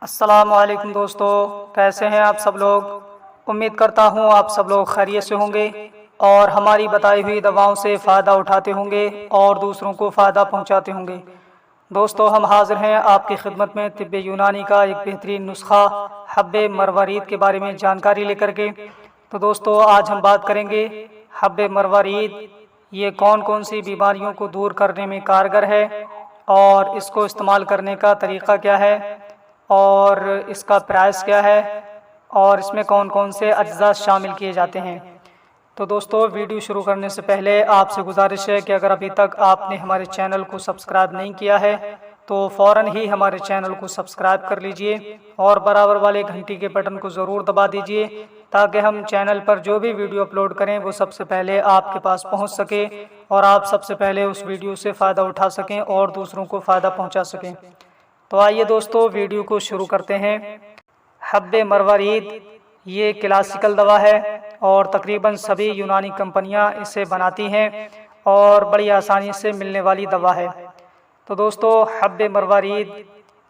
السلام علیکم دوستو، کیسے ہیں آپ سب لوگ؟ امید کرتا ہوں آپ سب لوگ خیریت سے ہوں گے اور ہماری بتائی ہوئی دواؤں سے فائدہ اٹھاتے ہوں گے اور دوسروں کو فائدہ پہنچاتے ہوں گے۔ دوستو، ہم حاضر ہیں آپ کی خدمت میں طب یونانی کا ایک بہترین نسخہ حب مروارید کے بارے میں جانکاری لے کر کے۔ تو دوستو، آج ہم بات کریں گے حب مروارید یہ کون کون سی بیماریوں کو دور کرنے میں کارگر ہے اور اس کو استعمال کرنے کا طریقہ کیا ہے اور اس کا پرائس کیا ہے اور اس میں کون کون سے اجزاء شامل کیے جاتے ہیں۔ تو دوستو، ویڈیو شروع کرنے سے پہلے آپ سے گزارش ہے کہ اگر ابھی تک آپ نے ہمارے چینل کو سبسکرائب نہیں کیا ہے تو فوراً ہی ہمارے چینل کو سبسکرائب کر لیجئے اور برابر والے گھنٹی کے بٹن کو ضرور دبا دیجئے تاکہ ہم چینل پر جو بھی ویڈیو اپلوڈ کریں وہ سب سے پہلے آپ کے پاس پہنچ سکے اور آپ سب سے پہلے اس ویڈیو سے فائدہ اٹھا سکیں اور دوسروں کو فائدہ پہنچا سکیں۔ تو آئیے دوستو، ویڈیو کو شروع کرتے ہیں۔ حب مروارید یہ کلاسیکل دوا ہے اور تقریباً سبھی یونانی کمپنیاں اسے بناتی ہیں اور بڑی آسانی سے ملنے والی دوا ہے۔ تو دوستو، حب مروارید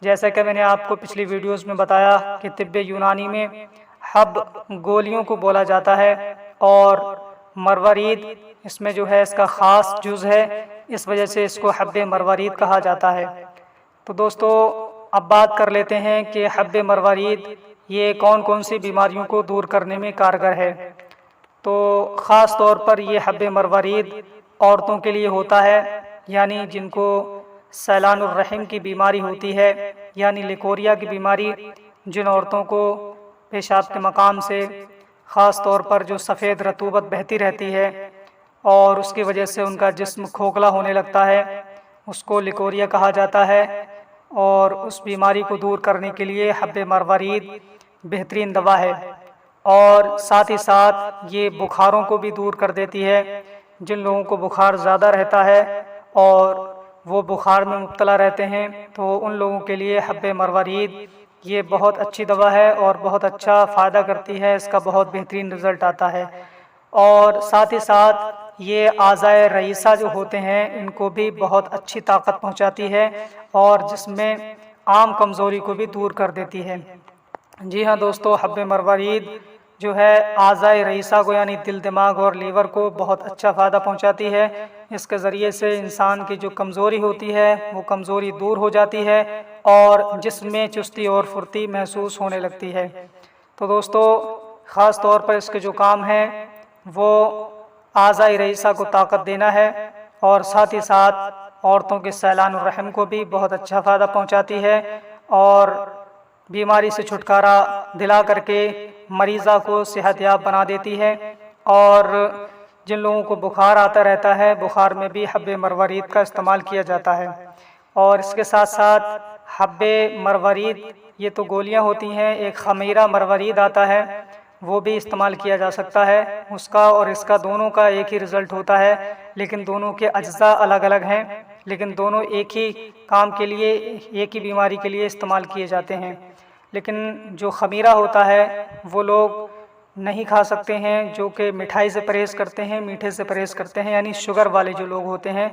جیسا کہ میں نے آپ کو پچھلی ویڈیوز میں بتایا کہ طب یونانی میں حب گولیوں کو بولا جاتا ہے اور مروارید اس میں جو ہے اس کا خاص جز ہے، اس وجہ سے اس کو حب مروارید کہا جاتا ہے۔ تو دوستو، اب بات کر لیتے ہیں کہ حب مروارید یہ کون کون سی بیماریوں کو دور کرنے میں کارگر ہے۔ تو خاص طور پر یہ حب مروارید عورتوں کے لیے ہوتا ہے، یعنی جن کو سیلان الرحم کی بیماری ہوتی ہے یعنی لیکوریا کی بیماری، جن عورتوں کو پیشاب کے مقام سے خاص طور پر جو سفید رطوبت بہتی رہتی ہے اور اس کی وجہ سے ان کا جسم کھوکھلا ہونے لگتا ہے، اس کو لیکوریا کہا جاتا ہے۔ اور اس بیماری کو دور کرنے کے لیے حب مروارید بہترین دوا ہے اور ساتھ ہی ساتھ یہ بخاروں کو بھی دور کر دیتی ہے۔ جن لوگوں کو بخار زیادہ رہتا ہے اور وہ بخار میں مبتلا رہتے ہیں تو ان لوگوں کے لیے حب مروارید یہ بہت اچھی دوا ہے اور بہت اچھا فائدہ کرتی ہے، اس کا بہت بہترین رزلٹ آتا ہے۔ اور ساتھ ہی ساتھ یہ اعضائے رئیسہ جو ہوتے ہیں ان کو بھی بہت اچھی طاقت پہنچاتی ہے اور جسم میں عام کمزوری کو بھی دور کر دیتی ہے۔ جی ہاں دوستو، حب مروارید جو ہے اعضائے رئیسہ کو یعنی دل، دماغ اور لیور کو بہت اچھا فائدہ پہنچاتی ہے۔ اس کے ذریعے سے انسان کی جو کمزوری ہوتی ہے وہ کمزوری دور ہو جاتی ہے اور جسم میں چستی اور پھرتی محسوس ہونے لگتی ہے۔ تو دوستو، خاص طور پر اس کے جو کام ہیں وہ اعضائے رئیسہ کو طاقت دینا ہے اور ساتھ ہی ساتھ عورتوں کے سیلان الرحم کو بھی بہت اچھا فائدہ پہنچاتی ہے اور بیماری سے چھٹکارا دلا کر کے مریضہ کو صحت یاب بنا دیتی ہے۔ اور جن لوگوں کو بخار آتا رہتا ہے، بخار میں بھی حب مروارید کا استعمال کیا جاتا ہے۔ اور اس کے ساتھ ساتھ حب مروارید یہ تو گولیاں ہوتی ہیں، ایک خمیرہ مروارید آتا ہے، وہ بھی استعمال کیا جا سکتا ہے۔ اس کا اور اس کا دونوں کا ایک ہی رزلٹ ہوتا ہے، لیکن دونوں کے اجزاء الگ الگ ہیں، لیکن دونوں ایک ہی کام کے لیے، ایک ہی بیماری کے لیے استعمال کیے جاتے ہیں۔ لیکن جو خمیرہ ہوتا ہے وہ لوگ نہیں کھا سکتے ہیں، جو کہ مٹھائی سے پرہیز کرتے ہیں، میٹھے سے پرہیز کرتے ہیں، یعنی شوگر والے جو لوگ ہوتے ہیں،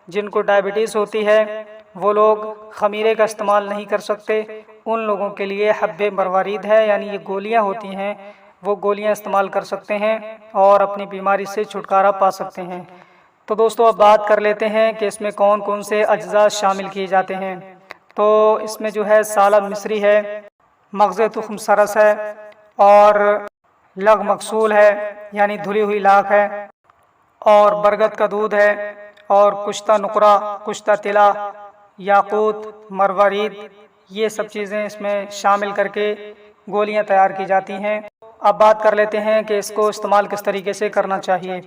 جن کو ڈائبٹیز ہوتی ہے، وہ لوگ خمیرے کا استعمال نہیں کر سکتے۔ ان لوگوں کے لیے حب مروارید ہے، یعنی یہ گولیاں ہوتی ہیں، وہ گولیاں استعمال کر سکتے ہیں اور اپنی بیماری سے چھٹکارا پا سکتے ہیں۔ تو دوستو، اب بات کر لیتے ہیں کہ اس میں کون کون سے اجزاء شامل کیے جاتے ہیں۔ تو اس میں جو ہے سالب مصری ہے، مغز تخم سرس ہے اور لگ مقصول ہے یعنی دھلی ہوئی لاکھ ہے اور برگد کا دودھ ہے اور کشتہ نقرہ، کشتہ طلا، یاقوت، مروارید، یہ سب چیزیں اس میں شامل کر کے گولیاں تیار کی جاتی ہیں۔ اب بات کر لیتے ہیں کہ اس کو استعمال کس طریقے سے کرنا چاہیے۔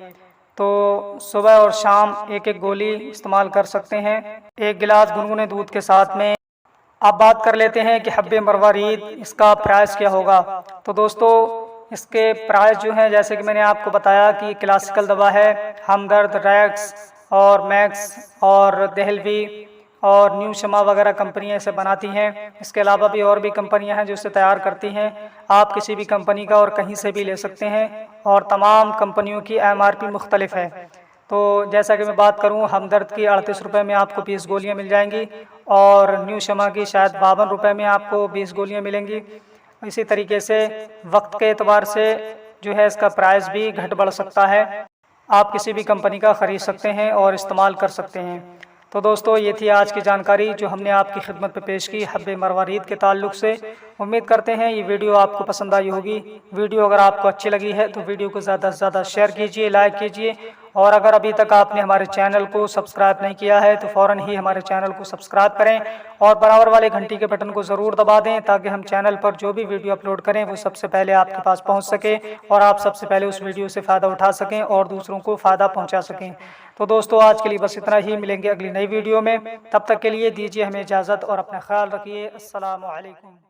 تو صبح اور شام ایک ایک گولی استعمال کر سکتے ہیں، ایک گلاس گنگنے دودھ کے ساتھ میں۔ اب بات کر لیتے ہیں کہ حب مروارید اس کا پرائس کیا ہوگا۔ تو دوستو، اس کے پرائس جو ہیں جیسے کہ میں نے آپ کو بتایا کہ کلاسیکل دوا ہے، ہمدرد، ریکس اور میکس اور دہلوی اور نیو شمع وغیرہ کمپنیاں اسے بناتی ہیں۔ اس کے علاوہ بھی اور بھی کمپنیاں ہیں جو اسے تیار کرتی ہیں، آپ کسی بھی کمپنی کا اور کہیں سے بھی لے سکتے ہیں اور تمام کمپنیوں کی ایم آر پی مختلف ہے۔ تو جیسا کہ میں بات کروں، ہمدرد کی 38 روپے میں آپ کو 20 گولیاں مل جائیں گی، اور نیو شمع کی شاید 52 روپے میں آپ کو 20 گولیاں ملیں گی۔ اسی طریقے سے وقت کے اعتبار سے جو ہے اس کا پرائز بھی گھٹ بڑھ سکتا ہے، آپ کسی بھی کمپنی کا خرید سکتے ہیں اور استعمال کر سکتے ہیں۔ تو دوستو یہ تھی آج کی جانکاری جو ہم نے آپ کی خدمت پہ پیش کی حب مروارید کے تعلق سے۔ امید کرتے ہیں یہ ویڈیو آپ کو پسند آئی ہوگی۔ ویڈیو اگر آپ کو اچھی لگی ہے تو ویڈیو کو زیادہ سے زیادہ شیئر کیجیے، لائک کیجیے، اور اگر ابھی تک آپ نے ہمارے چینل کو سبسکرائب نہیں کیا ہے تو فوراً ہی ہمارے چینل کو سبسکرائب کریں اور برابر والے گھنٹی کے بٹن کو ضرور دبا دیں تاکہ ہم چینل پر جو بھی ویڈیو اپلوڈ کریں وہ سب سے پہلے آپ کے پاس پہنچ سکے اور آپ سب سے پہلے اس ویڈیو سے فائدہ اٹھا سکیں اور دوسروں کو فائدہ پہنچا سکیں۔ تو دوستو آج کے لیے بس اتنا ہی، ملیں گے اگلی نئی ویڈیو میں، تب تک کے لیے دیجیے ہمیں اجازت اور اپنا خیال رکھیے۔ السلام علیکم۔